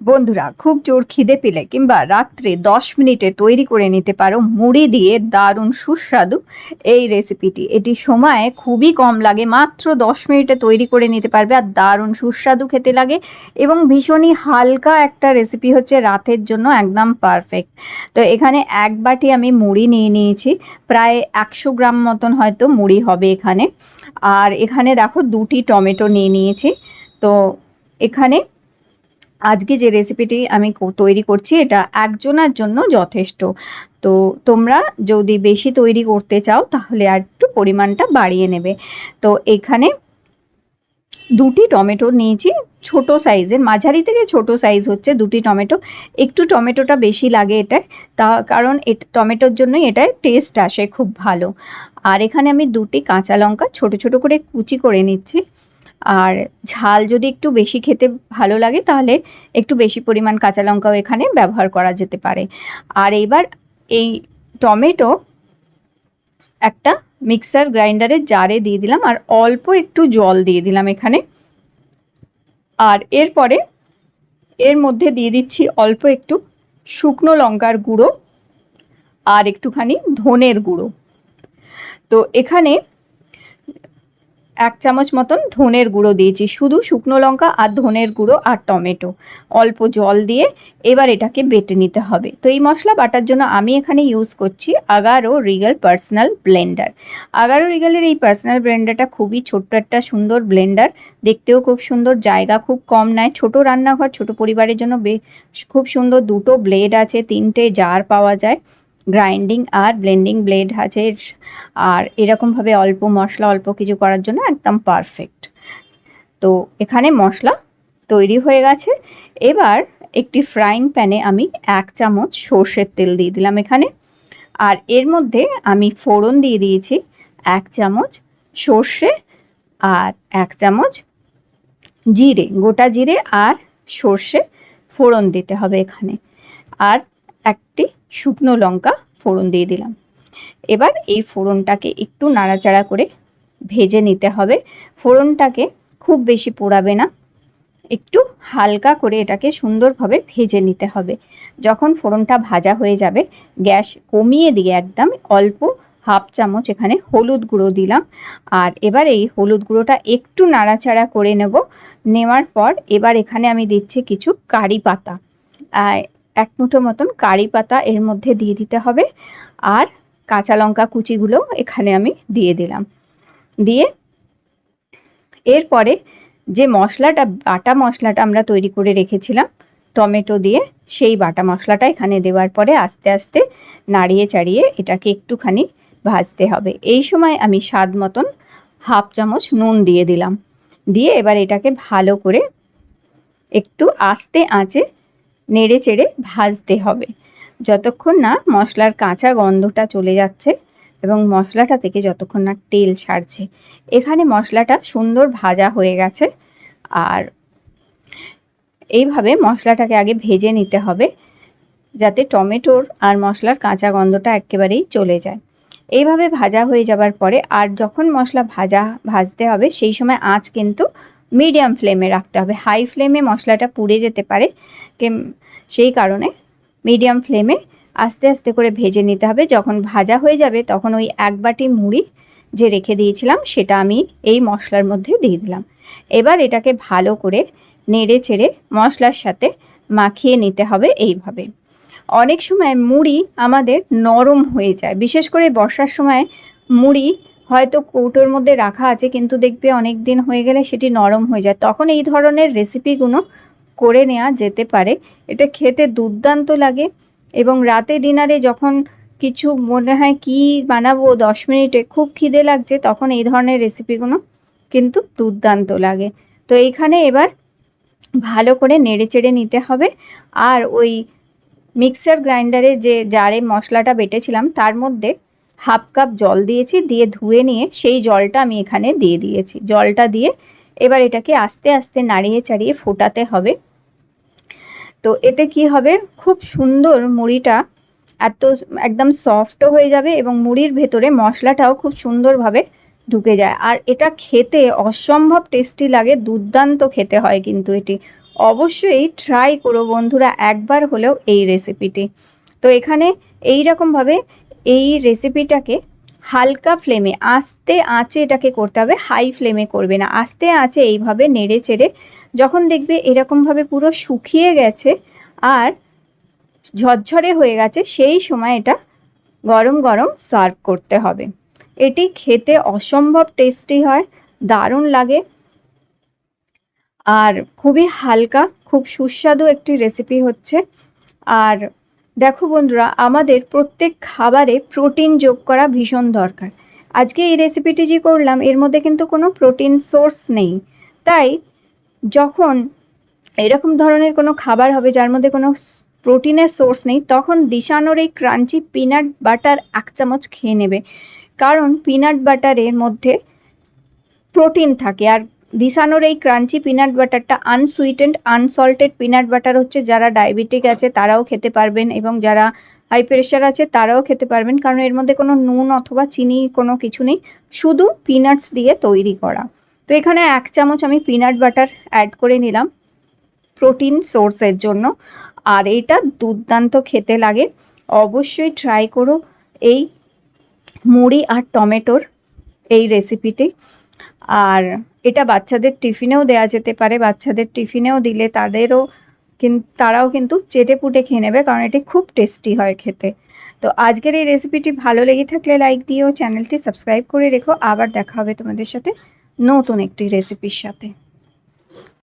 বন্ধুরা, খুব জোর খিদে পেলে কিংবা রাত্রে 10 মিনিটে তৈরি করে নিতে পারো মুড়ি দিয়ে দারুণ সুস্বাদু এই রেসিপিটি। এটি সময় খুবই কম লাগে, মাত্র 10 মিনিটে তৈরি করে নিতে পারবে, আর দারুণ সুস্বাদু খেতে লাগে এবং ভীষণই হালকা একটা রেসিপি, হচ্ছে রাতের জন্য একদম পারফেক্ট। তো এখানে এক বাটি আমি মুড়ি নিয়ে নিয়েছি, প্রায় 100 গ্রাম মতন হয়তো মুড়ি হবে এখানে। আর এখানে দেখো 2টি টমেটো নিয়ে নিয়েছি। তো এখানে আজকে যে রেসিপিটি আমি তৈরি করছি এটা একজনের জন্য যথেষ্ট। তো তোমরা যদি বেশি তৈরি করতে চাও তাহলে আর একটু পরিমাণটা বাড়িয়ে নেবে। তো এখানে 2টি টমেটো নিয়েছি, ছোট সাইজের, মাঝারি থেকে ছোট সাইজ হচ্ছে 2টি টমেটো। একটু টমেটোটা বেশি লাগে এটায়, তা কারণ টমেটোর জন্যই এটায় টেস্ট আসে খুব ভালো। আর এখানে আমি 2টি কাঁচা লঙ্কা ছোট ছোট করে কুচি করে নিচ্ছি। আর ঝাল যদি একটু বেশি খেতে ভালো লাগে তাহলে একটু বেশি পরিমাণ কাঁচা লঙ্কাও এখানে ব্যবহার করা যেতে পারে। আর এবার এই টমেটো একটা মিক্সার গ্রাইন্ডারের জারে দিয়ে দিলাম, আর অল্প একটু জল দিয়ে দিলাম এখানে। আর এরপরে এর মধ্যে দিয়ে দিচ্ছি অল্প একটু শুকনো লঙ্কার গুঁড়ো আর একটুখানি ধনের গুঁড়ো। তো এখানে 1 চামচ মতন ধনের গুঁড়ো দিয়েছি, শুধু শুকনো লঙ্কা আর ধনের গুঁড়ো আর টমেটো, অল্প জল দিয়ে এবার এটাকে বেটে নিতে হবে। তো এই মশলা বাটার জন্য আমি এখানে ইউজ করছি Agaro regal personal Blender. Agaro রিগালের এই পার্সোনাল ব্লেন্ডারটা খুবই ছোট্ট একটা সুন্দর ব্লেন্ডার, দেখতেও খুব সুন্দর, জায়গা খুব কম নেয়, ছোট রান্নাঘর ছোট পরিবারের জন্য খুব সুন্দর। 2টো ব্লেড আছে, 3টে জার পাওয়া যায়, গ্রাইন্ডিং আর ব্লেন্ডিং ব্লেড আছে। আর এরকমভাবে অল্প মশলা অল্প কিছু করার জন্য একদম পারফেক্ট। তো এখানে মশলা তৈরি হয়ে গেছে। এবার একটি ফ্রাইং প্যানে আমি 1 চামচ সর্ষের তেল দিয়ে দিলাম এখানে। আর এর মধ্যে আমি ফোড়ন দিয়ে দিয়েছি 1 চামচ সর্ষে আর 1 চামচ জিরে, গোটা জিরে আর সর্ষে ফোড়ন দিতে হবে এখানে। আর একটি শুকনো লঙ্কা ফোড়ন দিয়ে দিলাম। এবার এই ফোড়নটাকে একটু নাড়াচাড়া করে ভেজে নিতে হবে। ফোড়নটাকে খুব বেশি পোড়াবে না, একটু হালকা করে এটাকে সুন্দরভাবে ভেজে নিতে হবে। যখন ফোড়নটা ভাজা হয়ে যাবে গ্যাস কমিয়ে দিয়ে একদম অল্প 1/2 চামচ এখানে হলুদ গুঁড়ো দিলাম। আর এবার এই হলুদ গুঁড়োটা একটু নাড়াচাড়া করে নেওয়ার পর এবার এখানে আমি দিচ্ছি কিছু কারি পাতা, 1 মুঠো মতন কারি পাতা এর মধ্যে দিয়ে দিতে হবে। আর কাঁচা লঙ্কা কুচিগুলো এখানে আমি দিয়ে দিলাম। দিয়ে এরপরে যে মশলাটা, বাটা মশলাটা আমরা তৈরি করে রেখেছিলাম টমেটো দিয়ে, সেই বাটা মশলাটা এখানে দেওয়ার পরে আস্তে আস্তে নাড়িয়ে চাড়িয়ে এটাকে একটুখানি ভাজতে হবে। এই সময় আমি স্বাদ মতন 1/2 চামচ নুন দিয়ে দিলাম। দিয়ে এবার এটাকে ভালো করে একটু আস্তে আঁচে নেড়ে চেড়ে ভাজতে হবে যতক্ষণ না মশলার কাঁচা গন্ধটা চলে যাচ্ছে এবং মশলাটা থেকে যতক্ষণ না তেল ছাড়ছে। এখানে মশলাটা সুন্দর ভাজা হয়ে গেছে। আর এইভাবে মশলাটাকে আগে ভেজে নিতে হবে যাতে টমেটোর আর মশলার কাঁচা গন্ধটা একেবারেই চলে যায়। এইভাবে ভাজা হয়ে যাবার পরে আর যখন মশলা ভাজতে হবে সেই সময় আঁচ কিন্তু মিডিয়াম ফ্লেমে রাখতে হবে। হাই ফ্লেমে মশলাটা পুড়ে যেতে পারে, সেই কারণে মিডিয়াম ফ্লেমে আস্তে আস্তে করে ভেজে নিতে হবে। যখন ভাজা হয়ে যাবে তখন ওই 1 বাটি মুড়ি যে রেখে দিয়েছিলাম সেটা আমি এই মশলার মধ্যে দিয়ে দিলাম। এবার এটাকে ভালো করে নেড়ে চেড়ে মশলার সাথে মাখিয়ে নিতে হবে এইভাবে। অনেক সময় মুড়ি আমাদের নরম হয়ে যায়, বিশেষ করে বর্ষার সময় মুড়ি হয়তো কৌটোর মধ্যে রাখা আছে কিন্তু দেখবে অনেক দিন হয়ে গেলে সেটি নরম হয়ে যায়, তখন এই ধরনের রেসিপিগুলো করে নেওয়া যেতে পারে। এটা খেতে দুর্দান্ত লাগে এবং রাতে ডিনারে যখন কিছু মনে হয় কি বানাবো 10 মিনিটে, খুব খিদে লাগছে, তখন এই ধরনের রেসিপিগুলো কিন্তু দুর্দান্ত লাগে। তো এইখানে এবার ভালো করে নেড়ে চেড়ে নিতে হবে। আর ওই মিক্সার গ্রাইন্ডারে যে জারে মশলাটা বেটেছিলাম তার মধ্যে 1/2 কাপ জল দিয়েছি, দিয়ে ধুয়ে নিয়ে সেই জলটা আমি এখানে দিয়ে দিয়েছি। জলটা দিয়ে এবার এটাকে আস্তে আস্তে নাড়িয়ে চাড়িয়ে ফোটাতে হবে। তো এতে কি হবে, খুব সুন্দর মুড়িটা একদম সফটও হয়ে যাবে এবং মুড়ির ভেতরে মশলাটাও খুব সুন্দরভাবে ঢুকে যায়। আর এটা খেতে অসম্ভব টেস্টি লাগে, দুর্দান্ত খেতে হয় কিন্তু এটি অবশ্যই ট্রাই করো বন্ধুরা একবার হলেও এই রেসিপিটি। তো এখানে এই রকমভাবে এই রেসিপিটাকে হালকা ফ্লেমে আস্তে আঁচে এটাকে করতে হবে, হাই ফ্লেমে করবে না, আস্তে আঁচে এইভাবে নেড়ে চেড়ে যখন দেখবে এরকমভাবে পুরো শুকিয়ে গেছে আর ঝরঝরে হয়ে গেছে, সেই সময় এটা গরম গরম সার্ভ করতে হবে। এটি খেতে অসম্ভব টেস্টি হয়, দারুণ লাগে আর খুবই হালকা, খুব সুস্বাদু একটি রেসিপি হচ্ছে। আর দেখো বন্ধুরা, আমাদের প্রত্যেক খাবারে প্রোটিন যোগ করা ভীষণ দরকার। আজকে এই রেসিপিটি যে করলাম এর মধ্যে কিন্তু কোনো প্রোটিন সোর্স নেই, তাই যখন এরকম ধরনের কোনো খাবার হবে যার মধ্যে কোনো প্রোটিনের সোর্স নেই, তখন দিশানোর এই ক্রাঞ্চি পিনাট বাটার 1 চামচ খেয়ে নেবে, কারণ পিনাট বাটারের মধ্যে প্রোটিন থাকে। আর দিশানোর এই ক্রাঞ্চি পিনাট বাটারটা আনসুইটেন্ড আনসল্টেড পিনাট বাটার হচ্ছে, যারা ডায়াবেটিক আছে তারাও খেতে পারবেন এবং যারা হাই প্রেশার আছে তারাও খেতে পারবেন, কারণ এর মধ্যে কোনো নুন অথবা চিনি কোনো কিছু নেই, শুধু পিনাটস দিয়ে তৈরি করা। তো এখানে 1 চামচ আমি পিনাট বাটার অ্যাড করে নিলাম প্রোটিন সোর্সের জন্য, আর এইটা দুর্দান্ত খেতে লাগে। অবশ্যই ট্রাই করো এই মুড়ি আর টমেটোর এই রেসিপিটি। আর এটা বাচ্চাদের টিফিনেও দেওয়া যেতে পারে, বাচ্চাদের টিফিনেও দিলে তারাও কিন্তু চেটেপুটে খেয়ে নেবে, কারণ এটি খুব টেস্টি হয় খেতে। তো আজকের এই রেসিপিটি ভালো লেগে থাকলে লাইক দিও, চ্যানেলটি সাবস্ক্রাইব করে রেখো। আবার দেখা হবে তোমাদের সাথে নতুন একটি রেসিপির সাথে।